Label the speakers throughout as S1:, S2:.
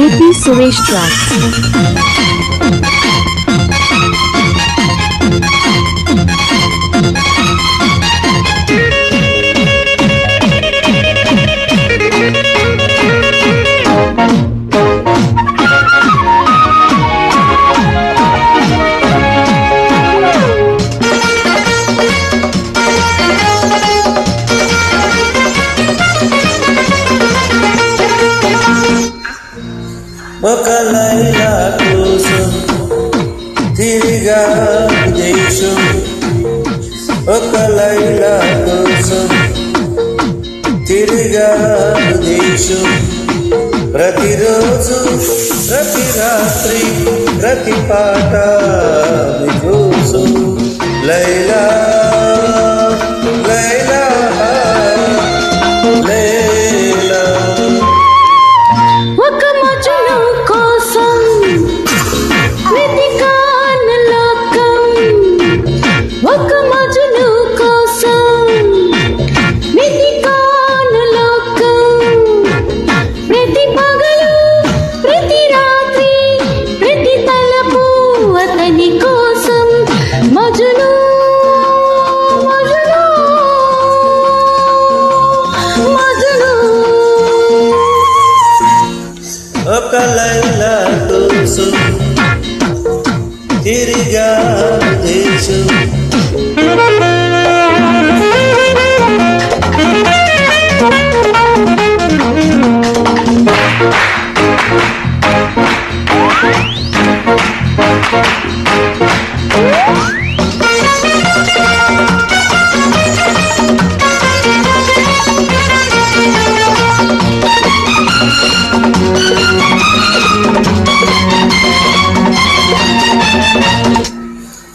S1: AP Suresh Tracks.
S2: ఒక లైలా కోసం తిరిగా దేశం, ఒక లైలా కోసం తిరిగా దేశం. ప్రతిరోజు ప్రతి రాత్రి ప్రతి పాట కోసం లైలా లైలా లైలా.
S1: ఒక మజను కోసం వెతికాను లోకం, ఒక మజను కోసం వెతికాను లోకం. ప్రతి పగలు ప్రతి రాత్రి ప్రతి తలపు అతని కోసం మజను మజను మజను.
S2: ఒక లైలా కోసం తిరిగా దేశం.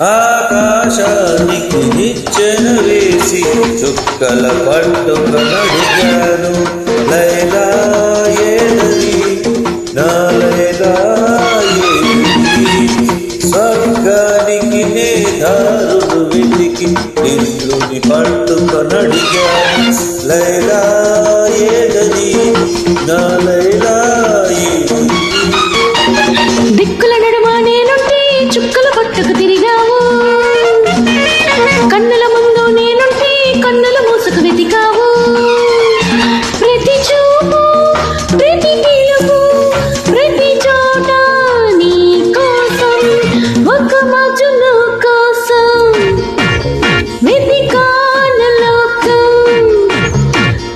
S2: ఆకాశానికి నిచ్చెన వేసి చుక్కల పట్టుక నడిగాను. లైలా ఏదని నా లైలా ఏది, స్వర్గానికి నే దారులు వెతికి నిన్నుని పట్టుక నడిగాను. లైలా ఏదని నా లైలా ఏది.
S1: దిక్కుల నడుమ నేనుంటే చుక్కల పట్టుకు తిరిగావు, కన్నుల ముందు నేనుంటే కన్నుల మూసుకు వెతికావు. ప్రతి చూపు ప్రతి పిలుపు ప్రతి చోట నీ కోసం, ఒక మజను కోసం వెతికాను లోకం.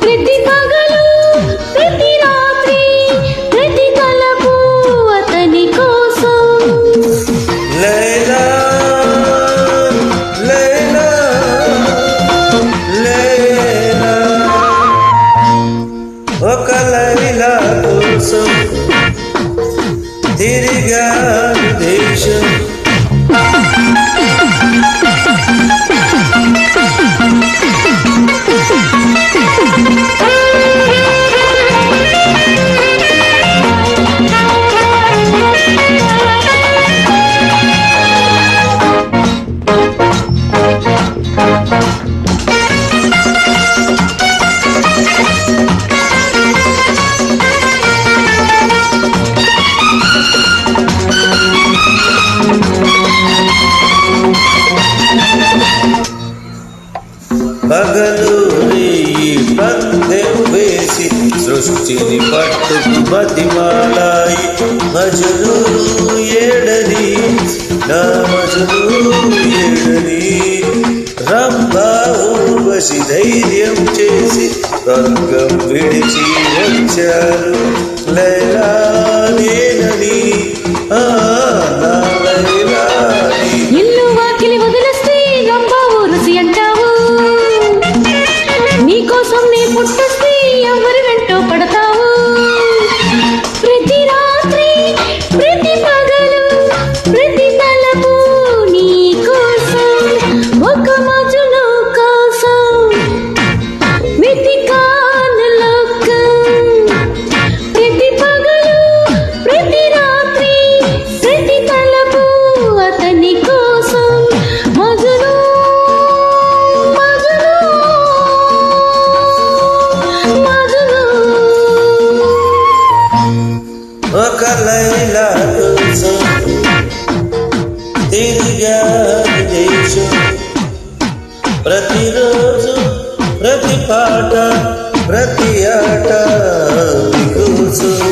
S1: ప్రతి పగలు ప్రతి రాత్రి ప్రతి తలపు అతని కోసం.
S2: లైలా లైలా లైలా. ఒక లైలా కోసం తిరిగా దేశం. పగలు రేయి పందెం వేసి సృష్టిని పట్టుకు బతిమాలాయి. మజను ఏడని నా మజను ఏడని. రంభా ఊర్వశి ధైర్యం చేసి స్వర్గం విడిచి వచ్చారు. లైలా నేనని నా లైలా.
S1: ఇల్లు వాకిలి వదిలేస్తే రంభా ఊరసి అంటావు, నీకోసం నీ పుట్టొస్తే ఎవరి వెంటో పడతావు. ప్రతి రాత్రి ప్రతి పగలు ప్రతి తలపు నీ కోసం, ఒక మజను కోసం వెతికాను లోకం. ప్రతి
S2: తిరిగాను దేశం ప్రతిరోజు ప్రతి పాట ప్రతి ఆట నీకోసం